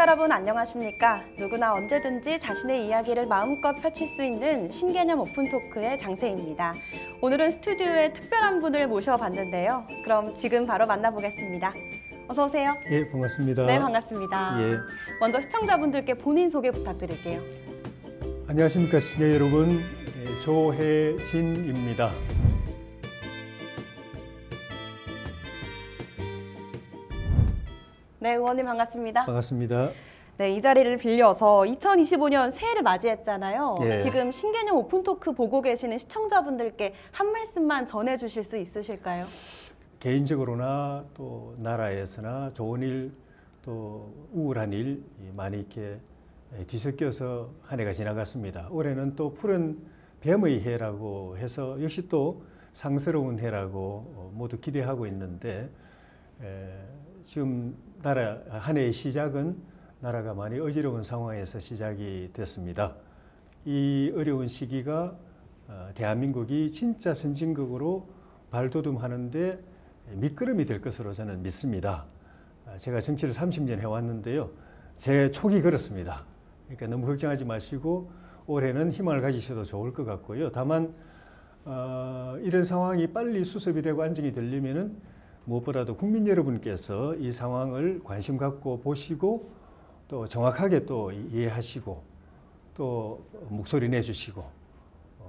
여러분 안녕하십니까? 누구나 언제든지 자신의 이야기를 마음껏 펼칠 수 있는 신개념 오픈토크의 장세희입니다. 오늘은 스튜디오에 특별한 분을 모셔봤는데요. 그럼 지금 바로 만나보겠습니다. 어서 오세요. 예, 반갑습니다. 네, 반갑습니다. 예. 먼저 시청자분들께 본인 소개 부탁드릴게요. 안녕하십니까, 시청자 여러분. 조혜진입니다. 네, 의원님 반갑습니다. 반갑습니다. 네, 이 자리를 빌려서 2025년 새해를 맞이했잖아요. 예. 지금 신개념 오픈토크 보고 계시는 시청자분들께 한 말씀만 전해주실 수 있으실까요? 개인적으로나 또 나라에서나 좋은 일, 또 우울한 일 많이 이렇게 뒤섞여서 한 해가 지나갔습니다. 올해는 또 푸른 뱀의 해라고 해서 역시 또 상스러운 해라고 모두 기대하고 있는데 지금 나라 한 해의 시작은 나라가 많이 어지러운 상황에서 시작이 됐습니다. 이 어려운 시기가 대한민국이 진짜 선진국으로 발돋움하는데 밑거름이 될 것으로 저는 믿습니다. 제가 정치를 30년 해왔는데요. 제 촉이 그렇습니다. 그러니까 너무 걱정하지 마시고 올해는 희망을 가지셔도 좋을 것 같고요. 다만 이런 상황이 빨리 수습이 되고 안정이 되려면은 무엇보다도 국민 여러분께서 이 상황을 관심 갖고 보시고 또 정확하게 또 이해하시고 또 목소리 내주시고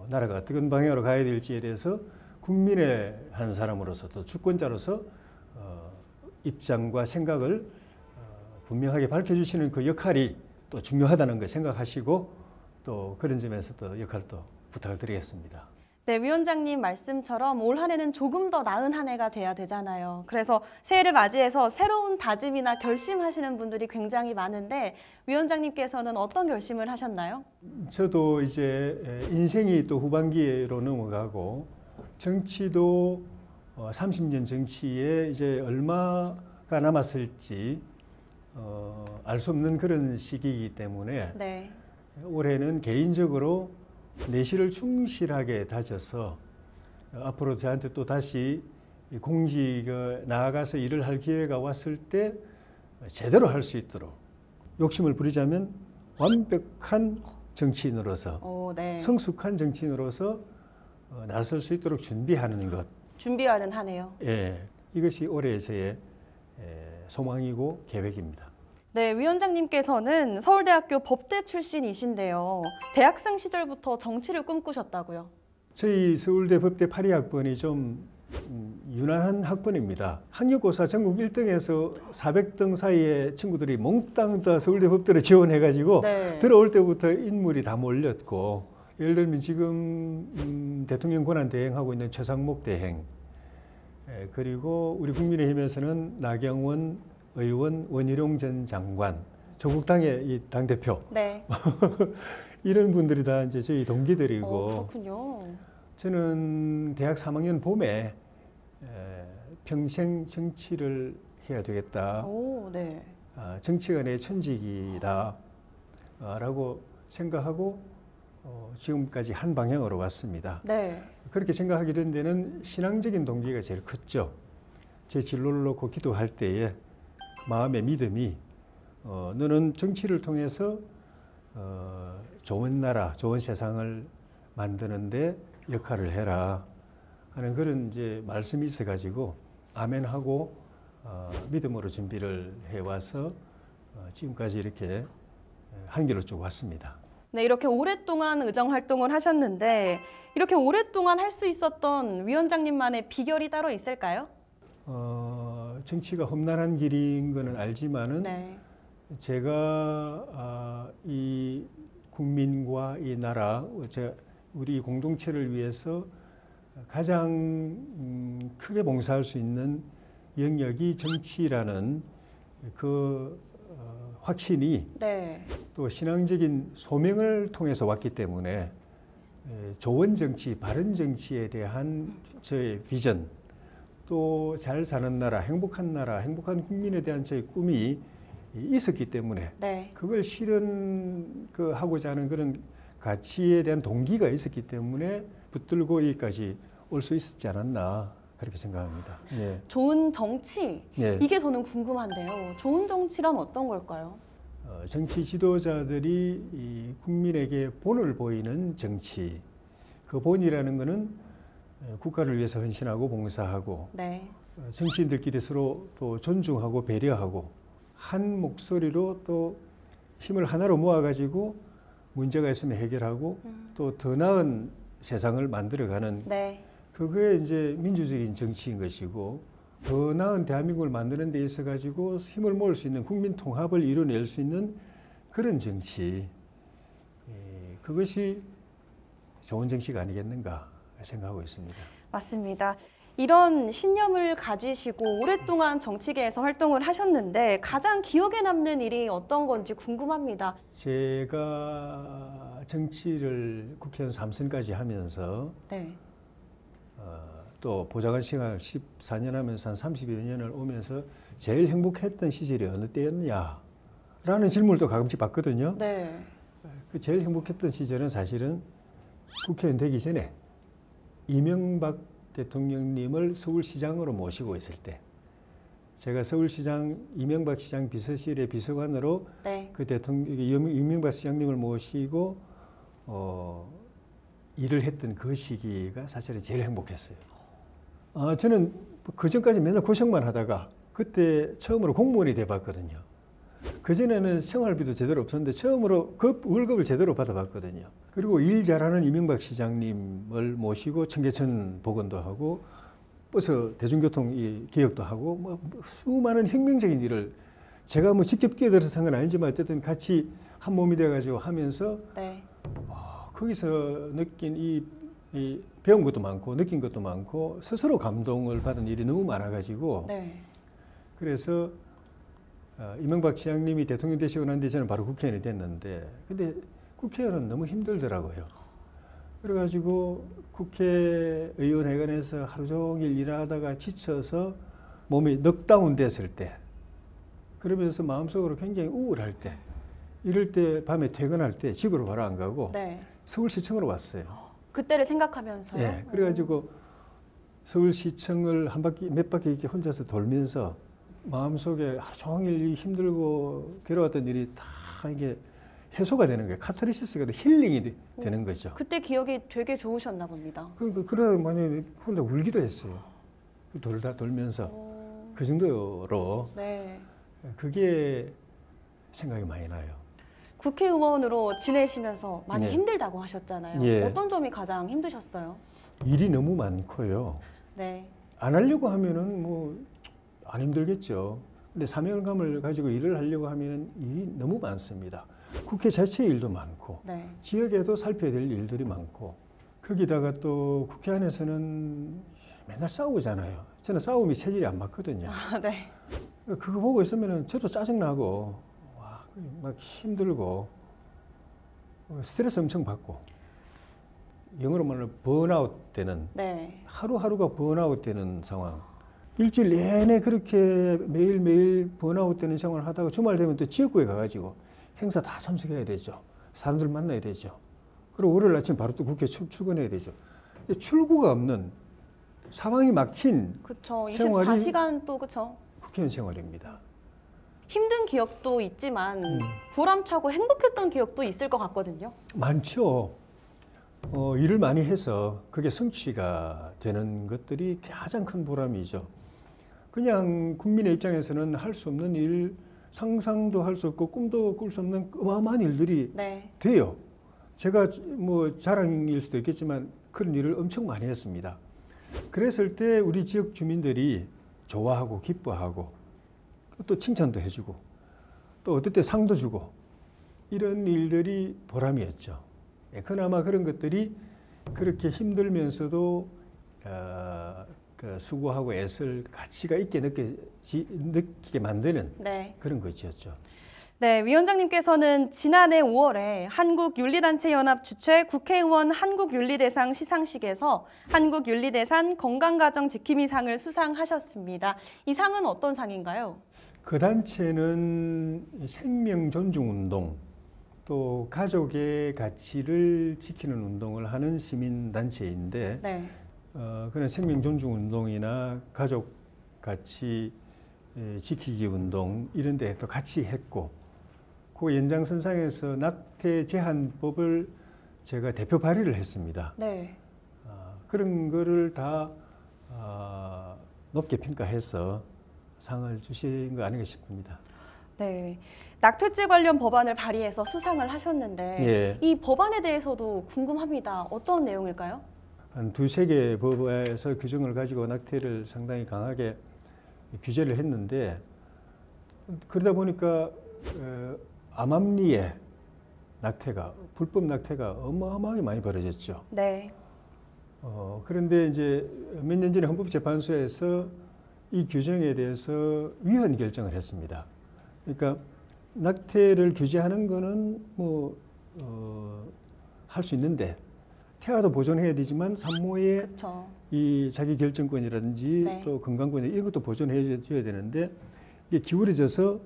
나라가 어떤 방향으로 가야 될지에 대해서 국민의 한 사람으로서 또 주권자로서 입장과 생각을 분명하게 밝혀주시는 그 역할이 또 중요하다는 걸 생각하시고 또 그런 점에서 또 역할을 또 부탁을 드리겠습니다. 네, 위원장님 말씀처럼 올 한 해는 조금 더 나은 한 해가 돼야 되잖아요. 그래서 새해를 맞이해서 새로운 다짐이나 결심하시는 분들이 굉장히 많은데 위원장님께서는 어떤 결심을 하셨나요? 저도 이제 인생이 또 후반기로 넘어가고 정치도 30년 정치에 이제 얼마가 남았을지 알 수 없는 그런 시기이기 때문에 네. 올해는 개인적으로 내실을 충실하게 다져서 앞으로 저한테 또 다시 공직에 나아가서 일을 할 기회가 왔을 때 제대로 할 수 있도록 욕심을 부리자면 완벽한 정치인으로서 네. 성숙한 정치인으로서 나설 수 있도록 준비하는 것. 준비하는 한 해요. 예, 이것이 올해의 저의 소망이고 계획입니다. 네, 위원장님께서는 서울대학교 법대 출신이신데요. 대학생 시절부터 정치를 꿈꾸셨다고요? 저희 서울대 법대 82학번이 좀 유난한 학번입니다. 학력고사 전국 1등에서 400등 사이에 친구들이 몽땅 다 서울대 법대로 지원해가지고 네. 들어올 때부터 인물이 다 몰렸고 예를 들면 지금 대통령 권한 대행하고 있는 최상목 대행 그리고 우리 국민의힘에서는 나경원 의원, 원희룡 전 장관, 조국당의 이 당대표 네. 이런 분들이 다 이제 저희 동기들이고 그렇군요. 저는 대학 3학년 봄에 평생 정치를 해야 되겠다. 네. 정치가 내 천직이다 라고 생각하고 지금까지 한 방향으로 왔습니다. 네. 그렇게 생각하게 된 데는 신앙적인 동기가 제일 컸죠. 제 진로를 놓고 기도할 때에 마음의 믿음이 너는 정치를 통해서 좋은 나라, 좋은 세상을 만드는데 역할을 해라 하는 그런 이제 말씀이 있어가지고 아멘하고 믿음으로 준비를 해와서 지금까지 이렇게 한 길로 쭉 왔습니다. 네, 이렇게 오랫동안 의정 활동을 하셨는데 이렇게 오랫동안 할 수 있었던 위원장님만의 비결이 따로 있을까요? 정치가 험난한 길인 거는 알지만은 네. 제가 이 국민과 이 나라, 우리 공동체를 위해서 가장 크게 봉사할 수 있는 영역이 정치라는 그 확신이 네. 또 신앙적인 소명을 통해서 왔기 때문에 좋은 정치, 바른 정치에 대한 저의 비전 또 잘 사는 나라, 행복한 국민에 대한 저의 꿈이 있었기 때문에 네. 그걸 실현하고자 하는 그런 가치에 대한 동기가 있었기 때문에 붙들고 여기까지 올 수 있었지 않았나 그렇게 생각합니다. 예. 좋은 정치, 예. 이게 저는 궁금한데요. 좋은 정치란 어떤 걸까요? 정치 지도자들이 이 국민에게 본을 보이는 정치, 그 본이라는 것은 국가를 위해서 헌신하고 봉사하고 네. 정치인들끼리 서로 또 존중하고 배려하고 한 목소리로 또 힘을 하나로 모아가지고 문제가 있으면 해결하고 또 더 나은 세상을 만들어가는 네. 그게 이제 민주적인 정치인 것이고 더 나은 대한민국을 만드는 데 있어 가지고 힘을 모을 수 있는 국민 통합을 이뤄낼 수 있는 그런 정치, 그것이 좋은 정치가 아니겠는가 생각하고 있습니다. 맞습니다. 이런 신념을 가지시고 오랫동안 정치계에서 활동을 하셨는데 가장 기억에 남는 일이 어떤 건지 궁금합니다. 제가 정치를 국회의원 3선까지 하면서 네. 또 보좌관 생활 14년 하면서 한 30여 년을 오면서 제일 행복했던 시절이 어느 때였냐라는 질문을 또 가끔씩 받거든요. 네. 그 제일 행복했던 시절은 사실은 국회의원 되기 전에 이명박 대통령님을 서울시장으로 모시고 있을 때 제가 서울시장 이명박 시장 비서실의 비서관으로 네. 그 이명박 시장님을 모시고 일을 했던 그 시기가 사실은 제일 행복했어요. 저는 그 전까지 맨날 고생만 하다가 그때 처음으로 공무원이 돼봤거든요. 그전에는 생활비도 제대로 없었는데 처음으로 월급을 제대로 받아봤거든요. 그리고 일 잘하는 이명박 시장님을 모시고 청계천 복원도 하고 버스 대중교통 개혁도 하고 뭐 수많은 혁명적인 일을 제가 뭐 직접 뛰어들어서 한 건 아니지만 어쨌든 같이 한 몸이 돼가지고 하면서 네. 거기서 느낀 이 배운 것도 많고 느낀 것도 많고 스스로 감동을 받은 일이 너무 많아가지고 네. 그래서 이명박 시장님이 대통령 되시고 난 뒤에 저는 바로 국회의원이 됐는데 근데 국회의원은 너무 힘들더라고요. 그래가지고 국회의원회관에서 하루 종일 일하다가 지쳐서 몸이 넉다운 됐을 때 그러면서 마음속으로 굉장히 우울할 때 이럴 때 밤에 퇴근할 때 집으로 바로 안 가고 네. 서울시청으로 왔어요. 그때를 생각하면서요? 네, 그래가지고 서울시청을 몇 바퀴 이렇게 혼자서 돌면서 마음속에 하루 종일 이 힘들고 괴로웠던 일이 다 이게 해소가 되는 거예요. 카타르시스가 힐링이 되는 거죠. 그때 기억이 되게 좋으셨나 봅니다. 그러다 많이 혼자 울기도 했어요. 돌면서 그 정도로 네. 그게 생각이 많이 나요. 국회의원으로 지내시면서 많이 네. 힘들다고 하셨잖아요. 예. 어떤 점이 가장 힘드셨어요? 일이 너무 많고요. 네. 안 하려고 하면은 뭐 안 힘들겠죠. 근데 사명감을 가지고 일을 하려고 하면은 일이 너무 많습니다. 국회 자체 일도 많고 네. 지역에도 살펴야 될 일들이 많고 거기다가 또 국회 안에서는 맨날 싸우잖아요. 저는 싸움이 체질이 안 맞거든요. 아, 네. 그거 보고 있으면은 저도 짜증나고 막 힘들고 스트레스 엄청 받고 영어로 말하면 번아웃 되는 네. 하루하루가 번아웃 되는 상황. 일주일 내내 그렇게 매일매일 번아웃 되는 생활을 하다가 주말 되면 또 지역구에 가가지고 행사 다 참석해야 되죠. 사람들 만나야 되죠. 그리고 월요일 아침 바로 또 국회 출근해야 되죠. 출구가 없는 사방이 막힌 그쵸. 생활이 24시간 또 그쵸. 국회의원 생활입니다. 힘든 기억도 있지만 보람차고 행복했던 기억도 있을 것 같거든요. 많죠. 일을 많이 해서 그게 성취가 되는 것들이 가장 큰 보람이죠. 그냥 국민의 입장에서는 할 수 없는 일, 상상도 할 수 없고 꿈도 꿀 수 없는 어마어마한 일들이 네. 돼요. 제가 뭐 자랑일 수도 있겠지만 그런 일을 엄청 많이 했습니다. 그랬을 때 우리 지역 주민들이 좋아하고 기뻐하고 또 칭찬도 해주고 또 어떨 때 상도 주고 이런 일들이 보람이었죠. 그나마 그런 것들이 그렇게 힘들면서도 수고하고 애쓸 가치가 있게 느끼게 만드는 네. 그런 것이었죠. 네, 위원장님께서는 지난해 5월에 한국윤리단체연합 주최 국회의원 한국윤리대상 시상식에서 한국윤리대상 건강가정지킴이상을 수상하셨습니다. 이 상은 어떤 상인가요? 그 단체는 생명존중운동 또 가족의 가치를 지키는 운동을 하는 시민단체인데 네. 그런 생명존중운동이나 가족 가치 지키기 운동 이런 데 또 같이 했고 그 연장선상에서 낙태 제한법을 제가 대표 발의를 했습니다. 네. 그런 거를 다 높게 평가해서 상을 주신 거 아닌가 싶습니다. 네. 낙태죄 관련 법안을 발의해서 수상을 하셨는데 예. 이 법안에 대해서도 궁금합니다. 어떤 내용일까요? 한 두세 개 법에서 규정을 가지고 낙태를 상당히 강하게 규제를 했는데 그러다 보니까 암암리에 낙태가 불법 낙태가 어마어마하게 많이 벌어졌죠. 네. 그런데 이제 몇 년 전에 헌법재판소에서 이 규정에 대해서 위헌 결정을 했습니다. 그러니까 낙태를 규제하는 거는 뭐 할 수 있는데 태아도 보존해야 되지만 산모의 그렇죠. 이 자기 결정권이라든지 네. 또 건강권 이런 것도 보존해 줘야 되는데 이게 기울어져서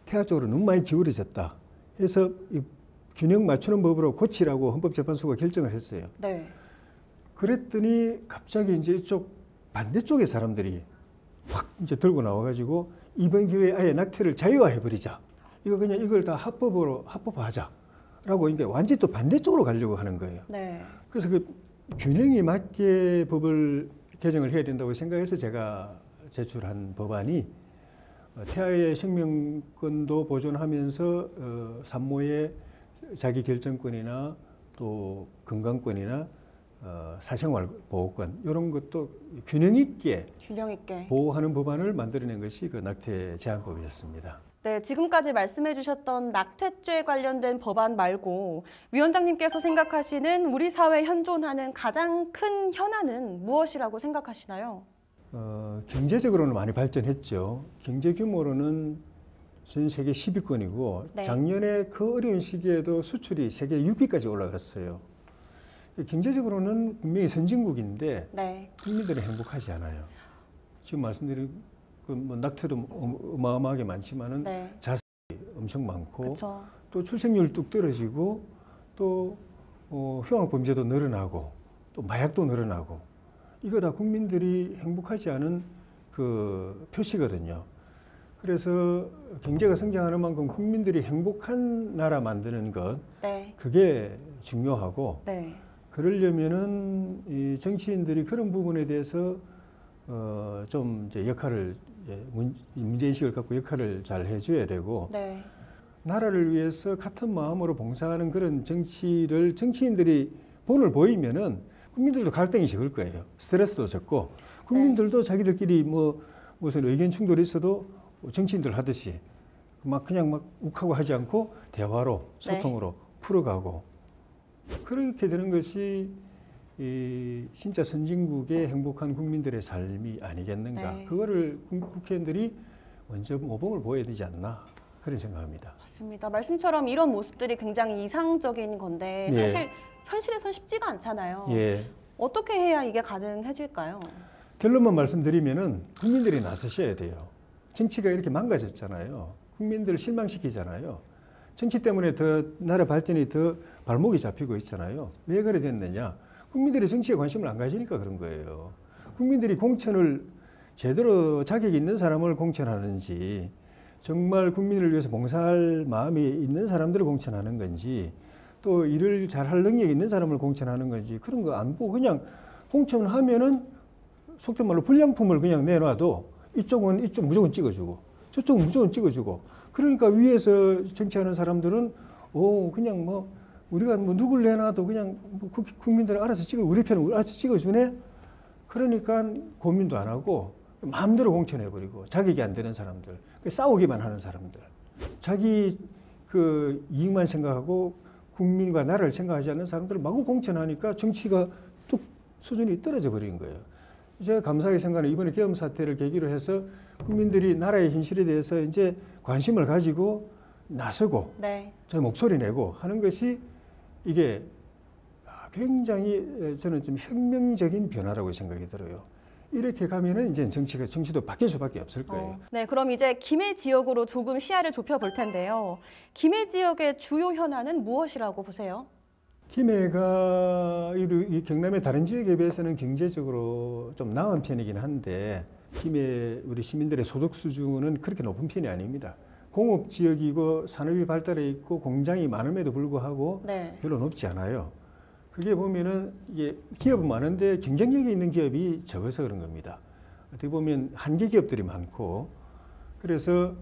태아 쪽으로 너무 많이 기울어졌다. 해서 이 균형 맞추는 법으로 고치라고 헌법재판소가 결정을 했어요. 네. 그랬더니 갑자기 이제 이쪽 반대쪽의 사람들이 확 이제 들고 나와가지고 이번 기회에 아예 낙태를 자유화해버리자. 이거 그냥 이걸 다 합법화하자라고 이제 완전히 또 반대쪽으로 가려고 하는 거예요. 네. 그래서 그 균형이 맞게 법을 개정을 해야 된다고 생각해서 제가 제출한 법안이 태아의 생명권도 보존하면서 산모의 자기 결정권이나 또 건강권이나 사생활 보호권 이런 것도 균형 있게 보호하는 법안을 만들어낸 것이 그 낙태 제한법이었습니다. 네, 지금까지 말씀해 주셨던 낙태죄 관련된 법안 말고 위원장님께서 생각하시는 우리 사회에 현존하는 가장 큰 현안은 무엇이라고 생각하시나요? 경제적으로는 많이 발전했죠. 경제 규모로는 전 세계 10위권이고 네. 작년에 그 어려운 시기에도 수출이 세계 6위까지 올라갔어요. 경제적으로는 분명히 선진국인데 네. 국민들은 행복하지 않아요. 지금 말씀드린 뭐 낙태도 어마어마하게 많지만은 네. 자살이 엄청 많고 그쵸. 또 출생률 뚝 떨어지고 또 흉악 범죄도 늘어나고 또 마약도 늘어나고 이거 다 국민들이 행복하지 않은 그 표시거든요. 그래서 경제가 성장하는 만큼 국민들이 행복한 나라 만드는 것 네. 그게 중요하고 네. 그러려면은 이 정치인들이 그런 부분에 대해서 좀 이제 역할을 문제인식을 갖고 역할을 잘 해줘야 되고 네. 나라를 위해서 같은 마음으로 봉사하는 그런 정치를 정치인들이 본을 보이면은 국민들도 갈등이 적을 거예요. 스트레스도 적고 국민들도 자기들끼리 뭐 무슨 의견 충돌이 있어도 정치인들 하듯이 막 그냥 막 욱하고 하지 않고 대화로 소통으로 풀어가고 그렇게 되는 것이 이 진짜 선진국의 행복한 국민들의 삶이 아니겠는가. 네. 그거를 국회의원들이 먼저 모범을 보여야 되지 않나 그런 생각합니다. 맞습니다. 말씀처럼 이런 모습들이 굉장히 이상적인 건데 예. 사실 현실에선 쉽지가 않잖아요. 예. 어떻게 해야 이게 가능해질까요? 결론만 말씀드리면은 국민들이 나서셔야 돼요. 정치가 이렇게 망가졌잖아요. 국민들을 실망시키잖아요. 정치 때문에 더 나라 발전이 더 발목이 잡히고 있잖아요. 왜 그래 됐느냐? 국민들이 정치에 관심을 안 가지니까 그런 거예요. 국민들이 공천을 제대로 자격이 있는 사람을 공천하는지 정말 국민을 위해서 봉사할 마음이 있는 사람들을 공천하는 건지 또 일을 잘할 능력이 있는 사람을 공천하는 건지 그런 거 안 보고 그냥 공천하면은 속된 말로 불량품을 그냥 내놔도 이쪽은 이쪽 무조건 찍어주고 저쪽은 무조건 찍어주고 그러니까 위에서 정치하는 사람들은 그냥 뭐 우리가 뭐 누굴 내놔도 그냥 뭐 국민들은 알아서 우리 편은 알아서 찍어주네. 그러니까 고민도 안 하고 마음대로 공천해버리고 자격이 안 되는 사람들, 싸우기만 하는 사람들, 자기 그 이익만 생각하고 국민과 나라를 생각하지 않는 사람들을 마구 공천하니까 정치가 뚝 수준이 떨어져 버린 거예요. 제가 감사하게 생각하는 이번에 계엄 사태를 계기로 해서 국민들이 나라의 현실에 대해서 이제 관심을 가지고 나서고 네. 저 목소리 내고 하는 것이 이게 굉장히 저는 좀 혁명적인 변화라고 생각이 들어요. 이렇게 가면은 이제 정치도 바뀔 수밖에 없을 거예요. 네, 그럼 이제 김해 지역으로 조금 시야를 좁혀볼 텐데요. 김해 지역의 주요 현안은 무엇이라고 보세요? 김해가 이 경남의 다른 지역에 비해서는 경제적으로 좀 나은 편이긴 한데 김해 우리 시민들의 소득 수준은 그렇게 높은 편이 아닙니다. 공업 지역이고 산업이 발달해 있고 공장이 많음에도 불구하고 네. 별로 높지 않아요. 그게 보면은 이게 기업은 많은데 경쟁력이 있는 기업이 적어서 그런 겁니다. 어떻게 보면 한계 기업들이 많고 그래서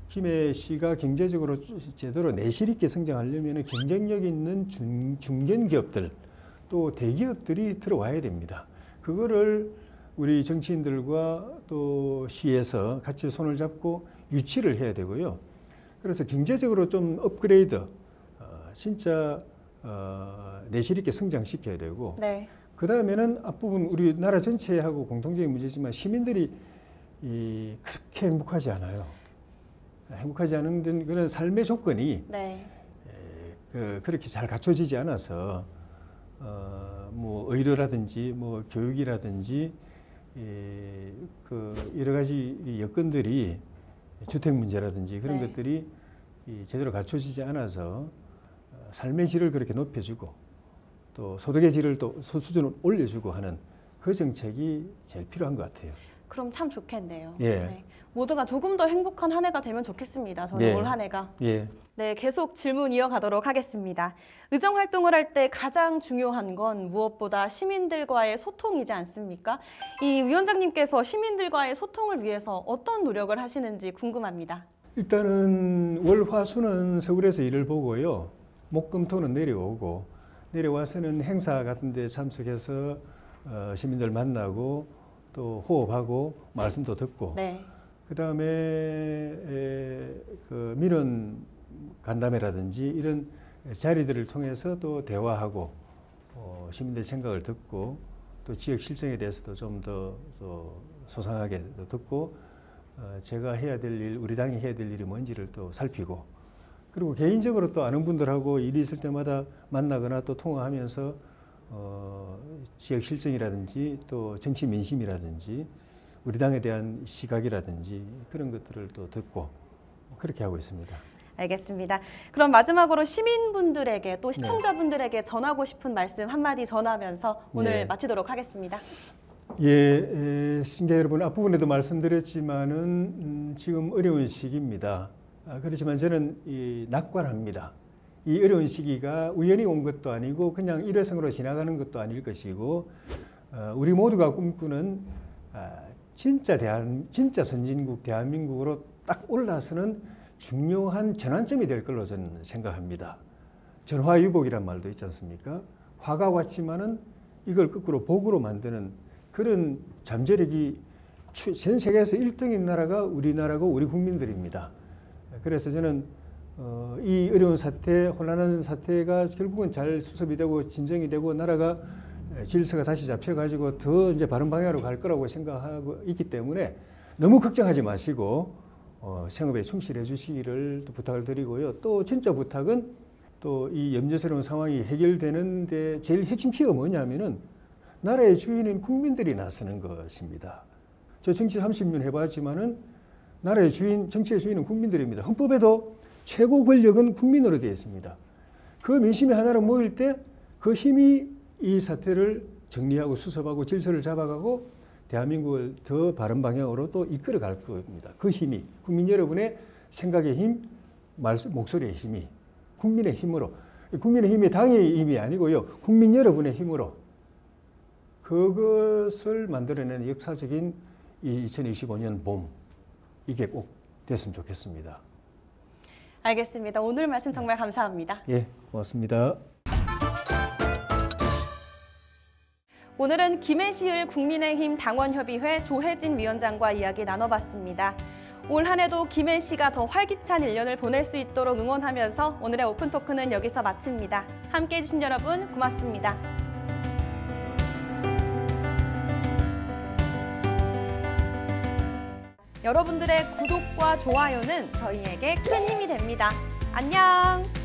김해시가 경제적으로 제대로 내실 있게 성장하려면 경쟁력 있는 중견 기업들 또 대기업들이 들어와야 됩니다. 그거를 우리 정치인들과 또 시에서 같이 손을 잡고 유치를 해야 되고요. 그래서 경제적으로 좀 업그레이드, 진짜 내실 있게 성장시켜야 되고 네. 그 다음에는 앞부분 우리나라 전체하고 공통적인 문제지만 시민들이 그렇게 행복하지 않아요. 행복하지 않은 그런 삶의 조건이 네. 그렇게 잘 갖춰지지 않아서 뭐 의료라든지 뭐 교육이라든지 그 여러 가지 여건들이 주택 문제라든지 그런 네. 것들이 제대로 갖춰지지 않아서 삶의 질을 그렇게 높여주고 또 소득의 질을 또 수준을 올려주고 하는 그 정책이 제일 필요한 것 같아요. 그럼 참 좋겠네요. 예. 네. 모두가 조금 더 행복한 한 해가 되면 좋겠습니다. 저는 예. 올 한 해가. 예. 네, 계속 질문 이어가도록 하겠습니다. 의정 활동을 할 때 가장 중요한 건 무엇보다 시민들과의 소통이지 않습니까? 이 위원장님께서 시민들과의 소통을 위해서 어떤 노력을 하시는지 궁금합니다. 일단은 월, 화, 수는 서울에서 일을 보고요. 목, 금, 토는 내려오고 내려와서는 행사 같은 데 참석해서 시민들 만나고 또 호흡하고 말씀도 듣고 네. 그다음에 그 민원 간담회라든지 이런 자리들을 통해서 또 대화하고 시민들의 생각을 듣고 또 지역 실정에 대해서도 좀 더 소상하게 듣고 제가 해야 될 일, 우리 당이 해야 될 일이 뭔지를 또 살피고 그리고 개인적으로 또 아는 분들하고 일이 있을 때마다 만나거나 또 통화하면서 지역 실정이라든지 또 정치 민심이라든지 우리 당에 대한 시각이라든지 그런 것들을 또 듣고 그렇게 하고 있습니다. 알겠습니다. 그럼 마지막으로 시민분들에게 또 시청자분들에게 전하고 싶은 말씀 한마디 전하면서 오늘 네. 마치도록 하겠습니다. 예, 시청자 여러분 앞부분에도 말씀드렸지만은 지금 어려운 시기입니다. 그렇지만 저는 낙관합니다. 이 어려운 시기가 우연히 온 것도 아니고 그냥 일회성으로 지나가는 것도 아닐 것이고 우리 모두가 꿈꾸는 진짜 선진국 대한민국으로 딱 올라서는 중요한 전환점이 될 걸로 저는 생각합니다. 전화위복이란 말도 있지 않습니까? 화가 왔지만은 이걸 거꾸로 복으로 만드는 그런 잠재력이 전 세계에서 1등인 나라가 우리나라고 우리 국민들입니다. 그래서 저는 이 어려운 사태, 혼란한 사태가 결국은 잘 수습이 되고 진정이 되고 나라가 질서가 다시 잡혀가지고 더 이제 바른 방향으로 갈 거라고 생각하고 있기 때문에 너무 걱정하지 마시고 생업에 충실해 주시기를 또 부탁을 드리고요. 또 진짜 부탁은 또 이 염려스러운 상황이 해결되는데 제일 핵심 키가 뭐냐면은 나라의 주인인 국민들이 나서는 것입니다. 저 정치 30년 해봤지만은 나라의 주인, 정치의 주인은 국민들입니다. 헌법에도 최고 권력은 국민으로 되어 있습니다. 그 민심이 하나로 모일 때 그 힘이 이 사태를 정리하고 수습하고 질서를 잡아가고 대한민국을 더 바른 방향으로 또 이끌어 갈 겁니다. 그 힘이 국민 여러분의 생각의 힘, 목소리의 힘이 국민의 힘으로 국민의 힘이 당의 힘이 아니고요. 국민 여러분의 힘으로 그것을 만들어내는 역사적인 이 2025년 봄 이게 꼭 됐으면 좋겠습니다. 알겠습니다. 오늘 말씀 정말 감사합니다. 예, 고맙습니다. 오늘은 김해시을 국민의힘 당원협의회 조혜진 위원장과 이야기 나눠봤습니다. 올 한 해도 김해시가 더 활기찬 1년을 보낼 수 있도록 응원하면서 오늘의 오픈토크는 여기서 마칩니다. 함께해 주신 여러분 고맙습니다. 여러분들의 구독과 좋아요는 저희에게 큰 힘이 됩니다. 안녕!